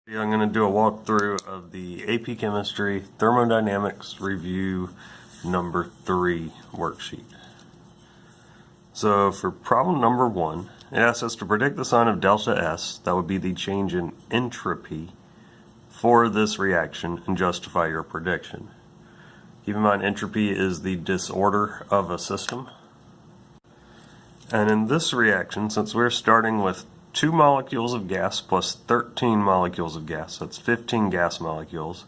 I'm going to do a walkthrough of the AP Chemistry Thermodynamics Review number 3 worksheet. So for problem number 1, it asks us to predict the sign of delta S, that would be the change in entropy for this reaction, and justify your prediction. Keep in mind entropy is the disorder of a system. And in this reaction, since we're starting with 2 molecules of gas plus 13 molecules of gas, that's 15 gas molecules,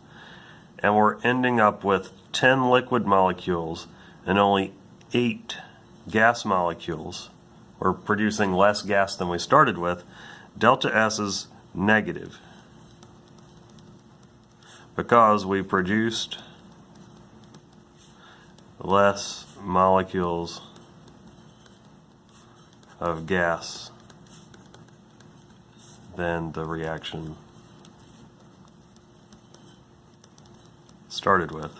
and we're ending up with 10 liquid molecules and only 8 gas molecules, we're producing less gas than we started with, delta S is negative because we produced less molecules of gas than the reaction started with.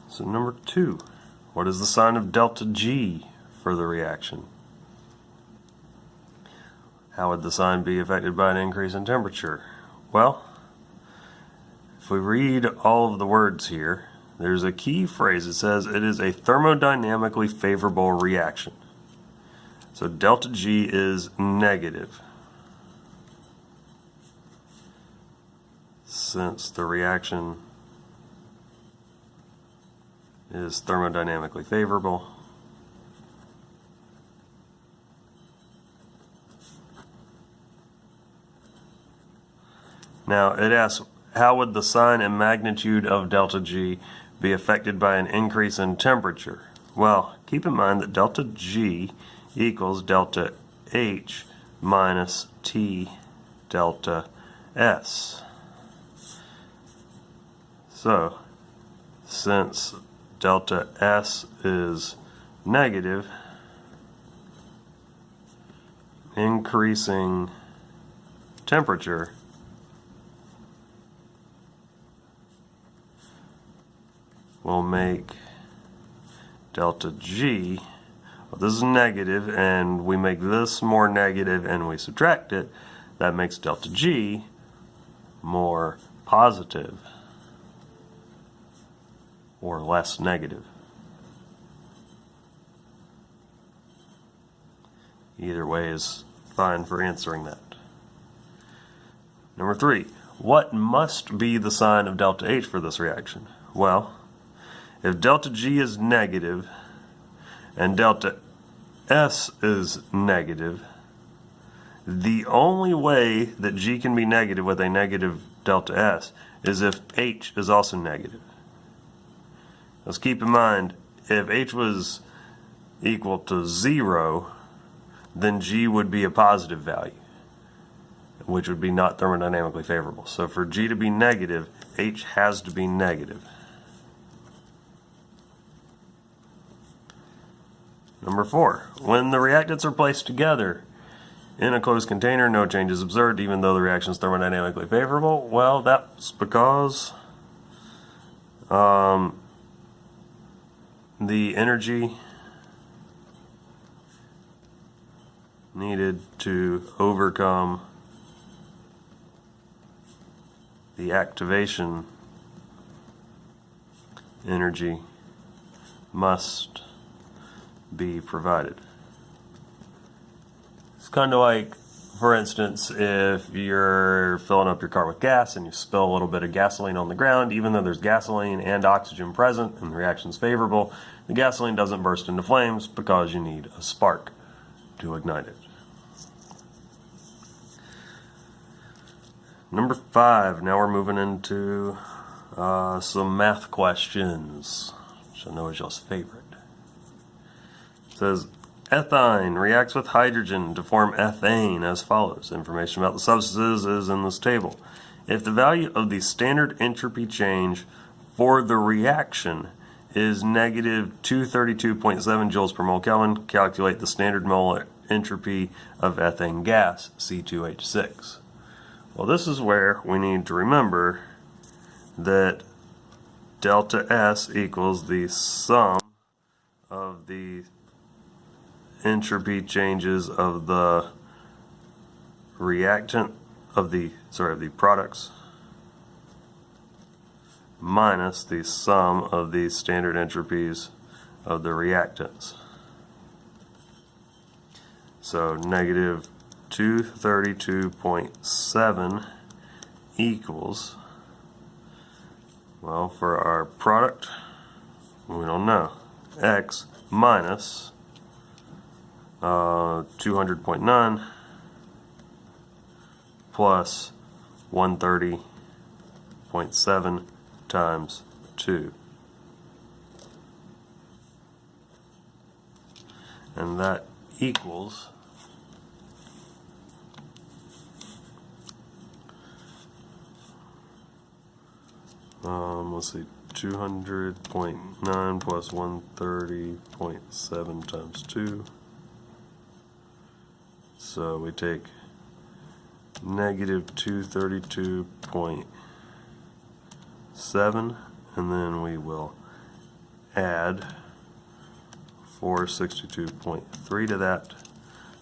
So number 2, what is the sign of delta G for the reaction? How would the sign be affected by an increase in temperature? Well, if we read all of the words here, there's a key phrase. It says it is a thermodynamically favorable reaction. So delta G is negative, since the reaction is thermodynamically favorable. Now it asks, how would the sign and magnitude of delta G be affected by an increase in temperature? Well, keep in mind that delta G equals delta H minus T delta S. So, since delta S is negative, increasing temperature will make delta G, well, this is negative, and we make this more negative and we subtract it, that makes delta G more positive or less negative. Either way is fine for answering that. Number 3, what must be the sign of delta H for this reaction? Well, if delta G is negative and delta S is negative, the only way that G can be negative with a negative delta S is if H is also negative. Let's keep in mind, if H was equal to 0, then G would be a positive value, which would be not thermodynamically favorable. So for G to be negative, H has to be negative. Number 4, when the reactants are placed together in a closed container, no change is observed even though the reaction is thermodynamically favorable. Well, that's because the energy needed to overcome the activation energy must be provided. It's kind of like, for instance, if you're filling up your car with gas and you spill a little bit of gasoline on the ground, even though there's gasoline and oxygen present and the reaction's favorable, the gasoline doesn't burst into flames because you need a spark to ignite it. Number 5, now we're moving into some math questions, which I know is y'all's favorite. It says, ethine reacts with hydrogen to form ethane as follows. Information about the substances is in this table. If the value of the standard entropy change for the reaction is negative 232.7 joules per mole Kelvin, calculate the standard molar entropy of ethane gas, C2H6. Well, this is where we need to remember that delta S equals the sum of the entropy changes of the reactant of the products minus the sum of the standard entropies of the reactants. So negative 232.7 equals, well, for our product, we don't know, x minus 200.9 plus 130.7 times 2. And that equals let's see, 200.9 plus 130.7 times 2. So we take negative 232.7 and then we will add 462.3 to that.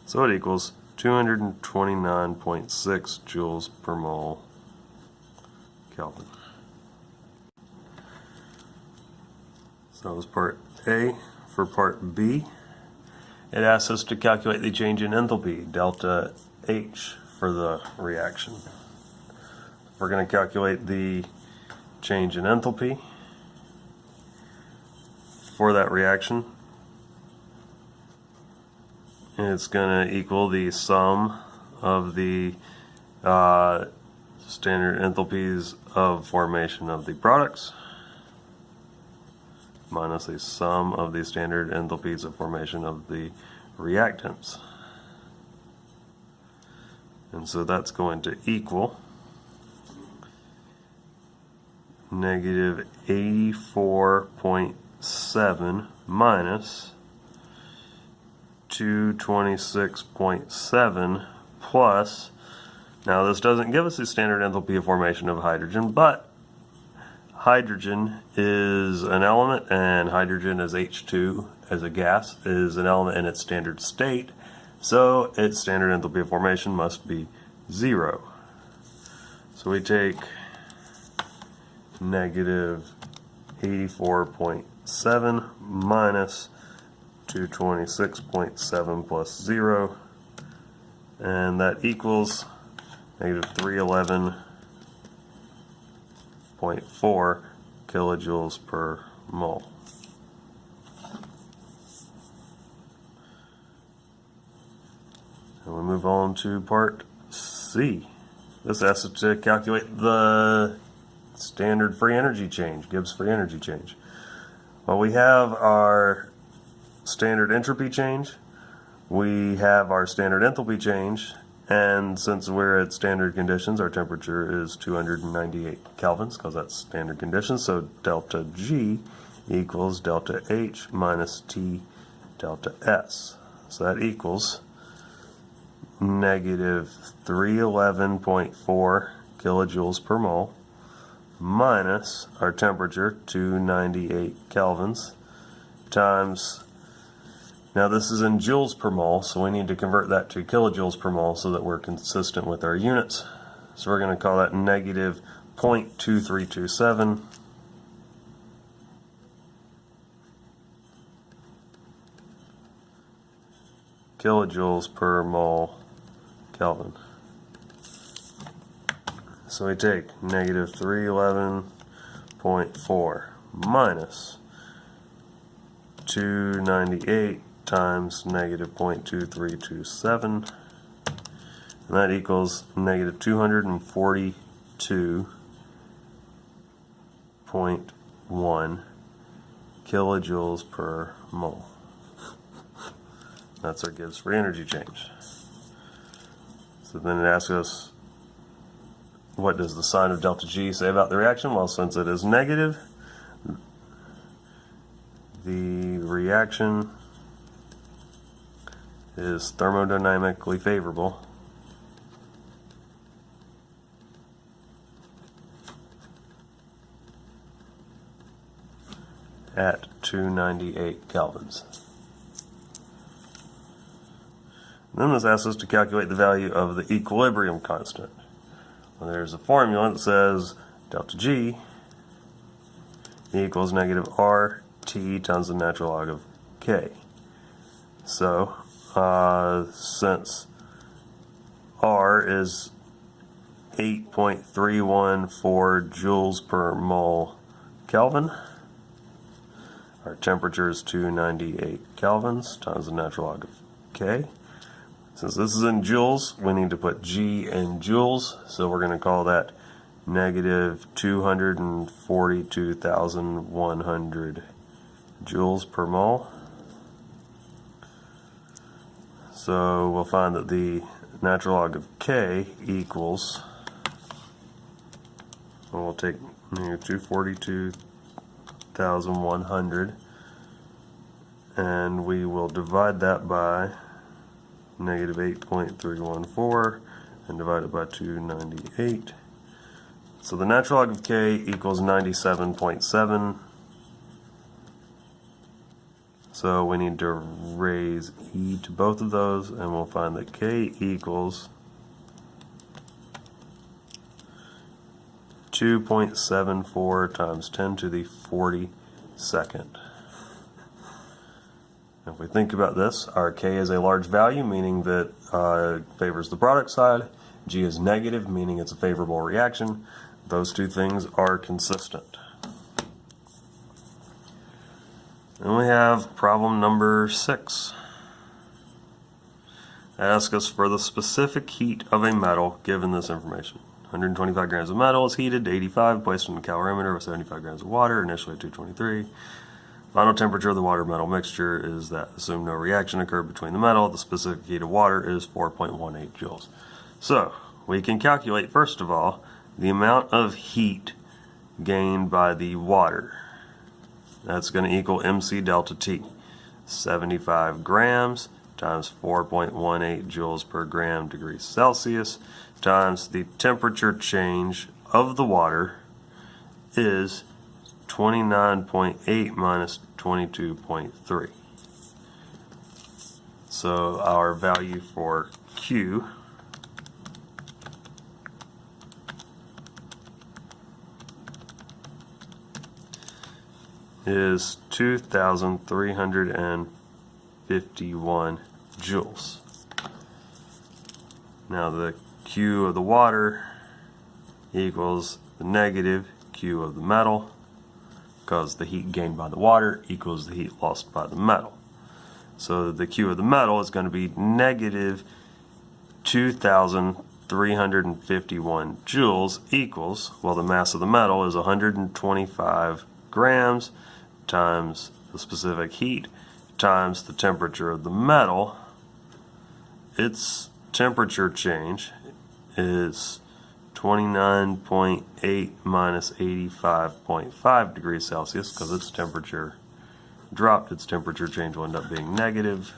So it equals 229.6 joules per mole Kelvin. So that was part A. For part B, it asks us to calculate the change in enthalpy, delta H, for the reaction. We're going to calculate the change in enthalpy for that reaction. And it's going to equal the sum of the standard enthalpies of formation of the products minus the sum of the standard enthalpies of formation of the reactants. And so that's going to equal negative 84.7 minus 226.7 plus, now this doesn't give us the standard enthalpy of formation of hydrogen, but hydrogen is an element and hydrogen as H2 as a gas is an element in its standard state, so its standard enthalpy of formation must be 0. So we take negative 84.7 minus 226.7 plus 0, and that equals negative 311.4 kilojoules per mole. And we move on to part C. This asks us to calculate the standard free energy change, Gibbs free energy change. Well, we have our standard entropy change, we have our standard enthalpy change, and since we're at standard conditions, our temperature is 298 kelvins because that's standard conditions, so delta G equals delta H minus T delta S. So that equals negative 311.4 kilojoules per mole minus our temperature, 298 kelvins, times, now this is in joules per mole, so we need to convert that to kilojoules per mole so that we're consistent with our units. So we're going to call that negative 0.2327 kilojoules per mole Kelvin. So we take negative 311.4 minus 298 times negative 0.2327, and that equals negative 242.1 kilojoules per mole. That's our Gibbs free energy change. So then it asks us, what does the sign of delta G say about the reaction? Well, since it is negative, the reaction is thermodynamically favorable at 298 kelvins. Then this asks us to calculate the value of the equilibrium constant. Well, there's a formula that says delta G equals negative RT times the natural log of K. So, since R is 8.314 joules per mole Kelvin, our temperature is 298 kelvins times the natural log of K. Since this is in joules, we need to put G in joules, so we're going to call that negative 242,100 joules per mole. So we'll find that the natural log of K equals, we'll take 242,100 and we will divide that by negative 8.314 and divide it by 298. So the natural log of K equals 97.7. So we need to raise e to both of those, and we'll find that K equals 2.74 times 10 to the 42nd. If we think about this, our K is a large value, meaning that favors the product side. G is negative, meaning it's a favorable reaction. Those two things are consistent. Then we have problem number 6. Ask us for the specific heat of a metal given this information. 125 grams of metal is heated to 85, placed in a calorimeter with 75 grams of water, initially at 223. Final temperature of the water-metal mixture is that. Assume no reaction occurred between the metal. The specific heat of water is 4.18 joules. So, we can calculate, first of all, the amount of heat gained by the water. That's going to equal MC delta T. 75 grams times 4.18 joules per gram degrees Celsius times the temperature change of the water is 29.8 minus 22.3. So our value for Q is 2,351 joules. Now the Q of the water equals the negative Q of the metal, because the heat gained by the water equals the heat lost by the metal. So the Q of the metal is going to be negative 2,351 joules equals, well, the mass of the metal is 125 grams times the specific heat times the temperature of the metal. Its temperature change is 29.8 minus 85.5 degrees Celsius, because its temperature dropped, its temperature change will end up being negative.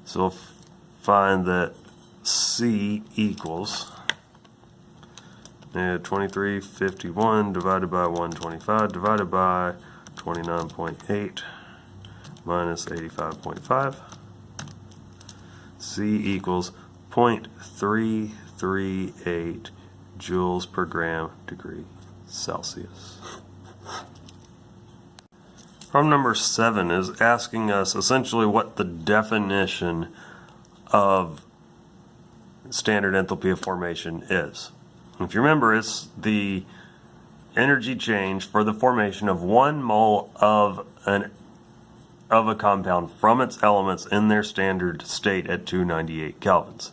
So we'll find that C equals 2351 divided by 125 divided by 29.8 minus 85.5. C equals 0.338 joules per gram degree Celsius. Problem number 7 is asking us essentially what the definition of standard enthalpy of formation is. If you remember, it's the energy change for the formation of 1 mole of a compound from its elements in their standard state at 298 kelvins.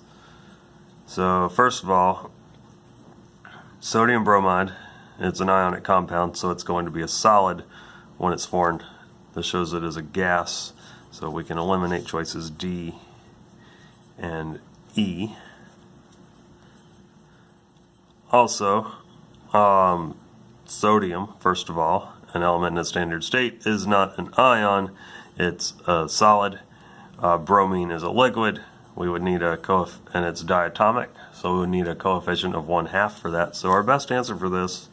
So first of all, sodium bromide, it's an ionic compound, so it's going to be a solid when it's formed. This shows it as a gas, so we can eliminate choices D and E. Also, sodium, first of all, an element in its standard state, is not an ion, it's a solid. Bromine is a liquid. We would need and it's diatomic, so we would need a coefficient of 1/2 for that. So our best answer for this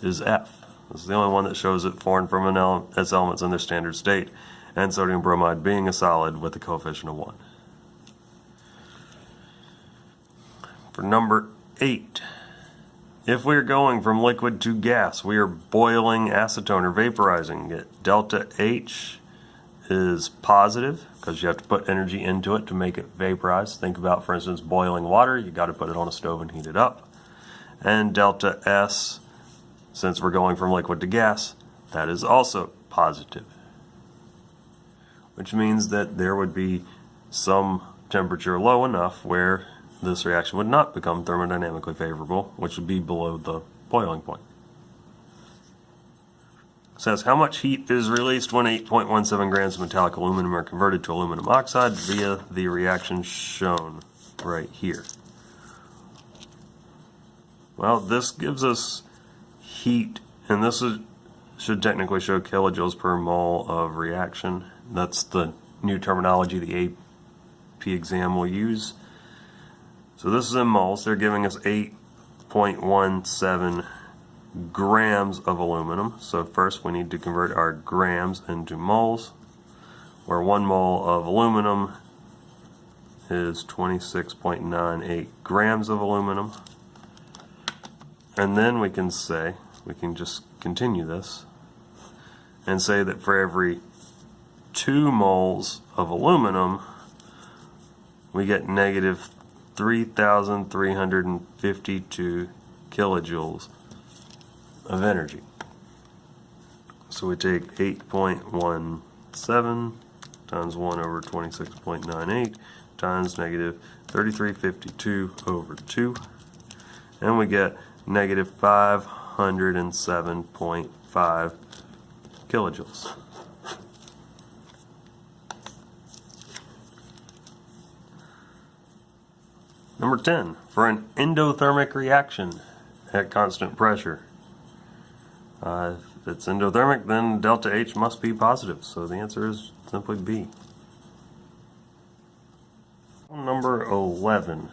is F. This is the only one that shows it formed from its elements in their standard state, and sodium bromide being a solid with a coefficient of 1. For number 8, if we are going from liquid to gas, we are boiling acetone or vaporizing it. Delta H is positive because you have to put energy into it to make it vaporize. Think about, for instance, boiling water. You got to put it on a stove and heat it up. And delta S, since we're going from liquid to gas, that is also positive, which means that there would be some temperature low enough where this reaction would not become thermodynamically favorable, which would be below the boiling point. It says how much heat is released when 8.17 grams of metallic aluminum are converted to aluminum oxide via the reaction shown right here. Well, this gives us heat, and this should technically show kilojoules per mole of reaction. That's the new terminology the AP exam will use. So this is in moles. They're giving us 8.17 grams of aluminum. So first we need to convert our grams into moles, where 1 mole of aluminum is 26.98 grams of aluminum. And then we can just continue this and say that for every 2 moles of aluminum, we get negative 3,352 kilojoules of energy. So we take 8.17 times 1 over 26.98 times negative 3352 over 2, and we get negative 507.5 kilojoules. Number 10, for an endothermic reaction at constant pressure. If it's endothermic, then delta H must be positive, so the answer is simply B. Number 11,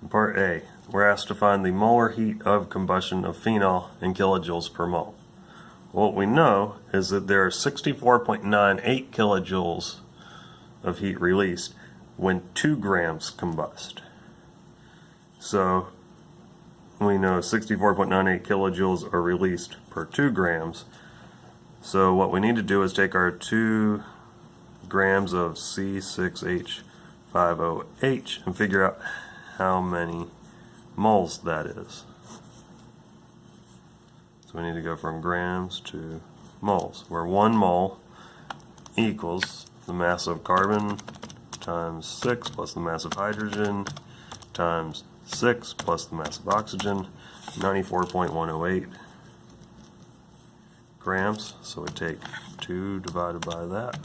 in part A, we're asked to find the molar heat of combustion of phenol in kilojoules per mole. What we know is that there are 64.98 kilojoules of heat released when 2 grams combust. So we know 64.98 kilojoules are released per 2 grams. So what we need to do is take our 2 grams of C6H5OH and figure out how many moles that is. So we need to go from grams to moles, where 1 mole equals the mass of carbon times 6 plus the mass of hydrogen times 6 plus the mass of oxygen, 94.108 grams. So we take 2 divided by that.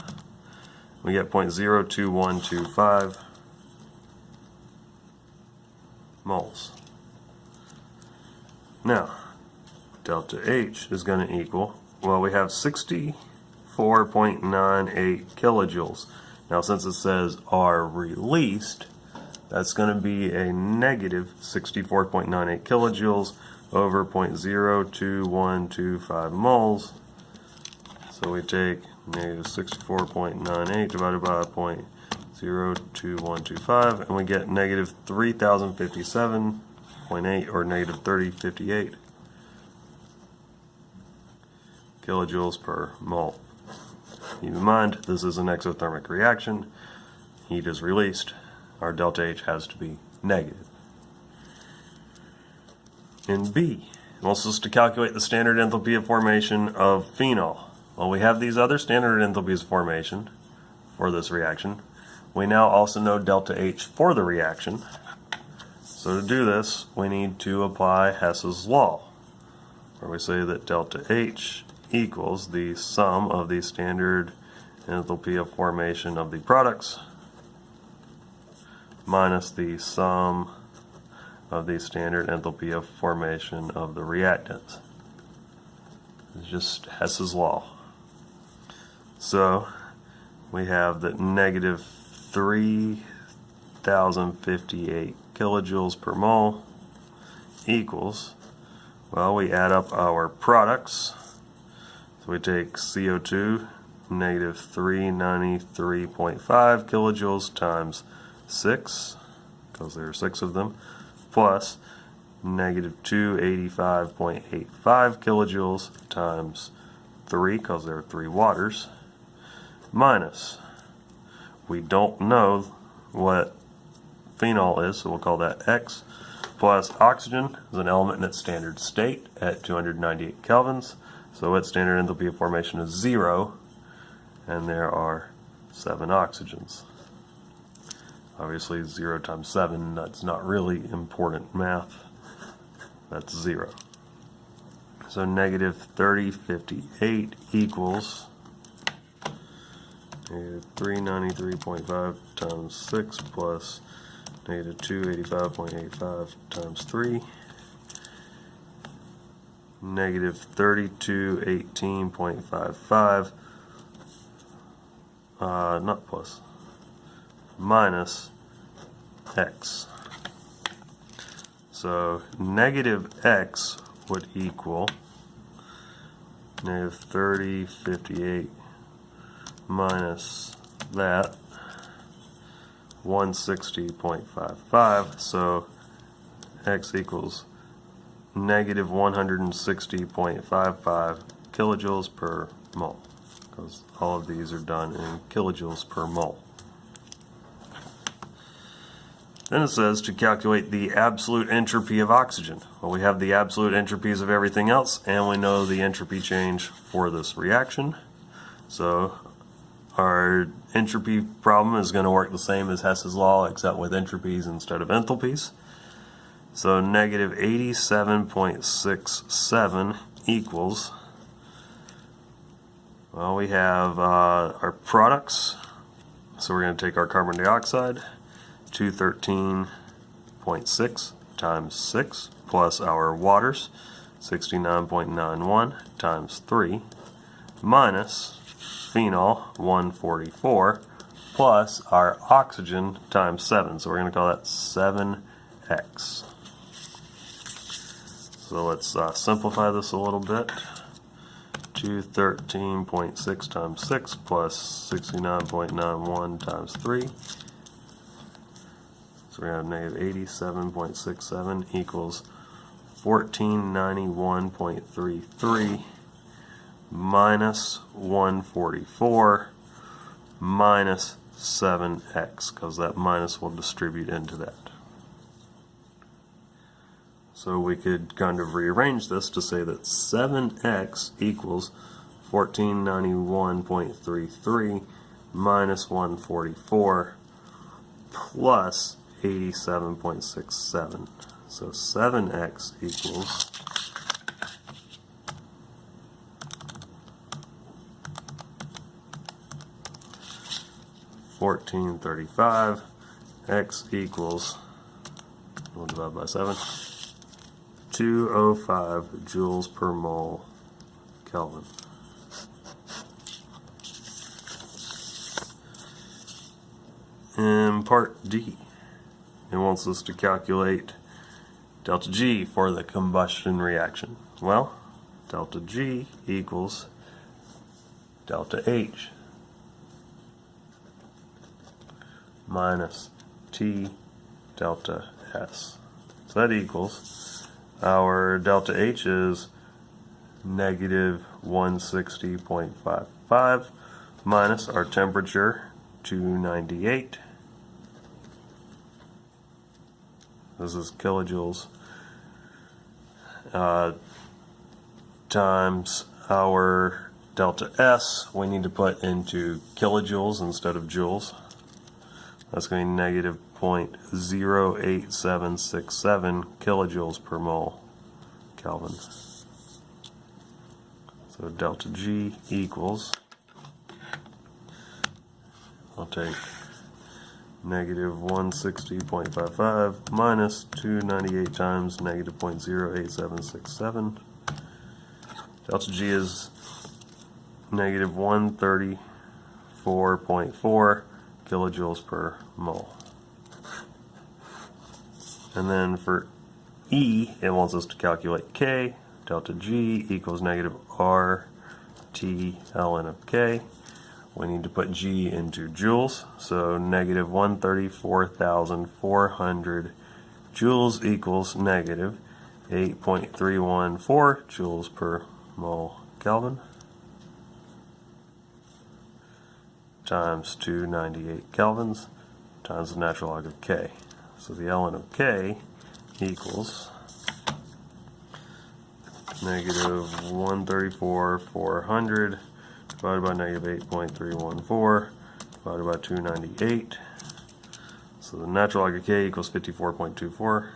We get 0.02125 moles. Now, delta H is going to equal, well, we have 64.98 kilojoules. Now, since it says are released, that's going to be a negative 64.98 kilojoules over 0.02125 moles. So we take negative 64.98 divided by 0.02125, and we get negative 3,057.8, or negative 3058 kilojoules per mole. Keep in mind, this is an exothermic reaction. Heat is released. Our delta H has to be negative. In B, it wants us to calculate the standard enthalpy of formation of phenol. Well, we have these other standard enthalpies of formation for this reaction. We now also know delta H for the reaction. So to do this, we need to apply Hess's law, where we say that delta H equals the sum of the standard enthalpy of formation of the products minus the sum of the standard enthalpy of formation of the reactants. It's just Hess's law. So we have that negative 3,058 kilojoules per mole equals, well, we add up our products. So we take CO2, negative 393.5 kilojoules times 6, because there are 6 of them, plus negative 285.85 kilojoules times 3, because there are 3 waters, minus, we don't know what phenol is, so we'll call that X, plus oxygen is an element in its standard state at 298 kelvins, so its standard enthalpy of formation is 0, and there are 7 oxygens. Obviously 0 times 7, that's not really important math. That's 0. So negative 3058 equals negative 393.5 times 6 plus negative 285.85 times 3, negative 3218.55, not plus, minus X. So negative X would equal negative 3058 minus that 160.55, so X equals negative 160.55 kilojoules per mole, because all of these are done in kilojoules per mole. Then it says to calculate the absolute entropy of oxygen. Well, we have the absolute entropies of everything else, and we know the entropy change for this reaction. So our entropy problem is going to work the same as Hess's law, except with entropies instead of enthalpies. So negative 87.67 equals, well, we have our products. So we're going to take our carbon dioxide, 213.6 times 6, plus our waters, 69.91 times 3, minus phenol, 144, plus our oxygen times 7. So we're going to call that 7x. So let's simplify this a little bit. 213.6 times 6 plus 69.91 times 3. So we have negative 87.67 equals 1491.33 minus 144 minus 7x, because that minus will distribute into that. So we could kind of rearrange this to say that 7x equals 1491.33 minus 144 plus 87.67. So 7x equals 1435. X equals, we'll divide by 7, 205 joules per mole Kelvin. In part D, it wants us to calculate delta G for the combustion reaction. Well, delta G equals delta H minus T delta S. So that equals, our delta H is negative 160.55 minus our temperature, 298. This is kilojoules, times our delta S, we need to put into kilojoules instead of joules. That's going to be negative 0.08767 kilojoules per mole Kelvin. So delta G equals, I'll take negative 160.55 minus 298 times negative 0.08767. Delta G is negative 134.4 kilojoules per mole. And then for E, it wants us to calculate K. Delta G equals negative R T ln of K. We need to put G into joules, so negative 134,400 joules equals negative 8.314 joules per mole Kelvin times 298 kelvins times the natural log of K. So the ln of K equals negative 134,400 divided by negative 8.314 divided by 298. So the natural log of K equals 54.24 or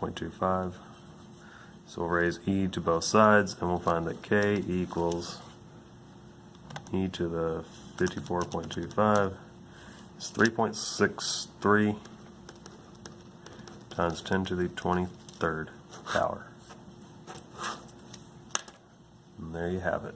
0.25. So we'll raise e to both sides and we'll find that K equals e to the 54.25 is 3.63 times 10 to the 23rd power. And there you have it.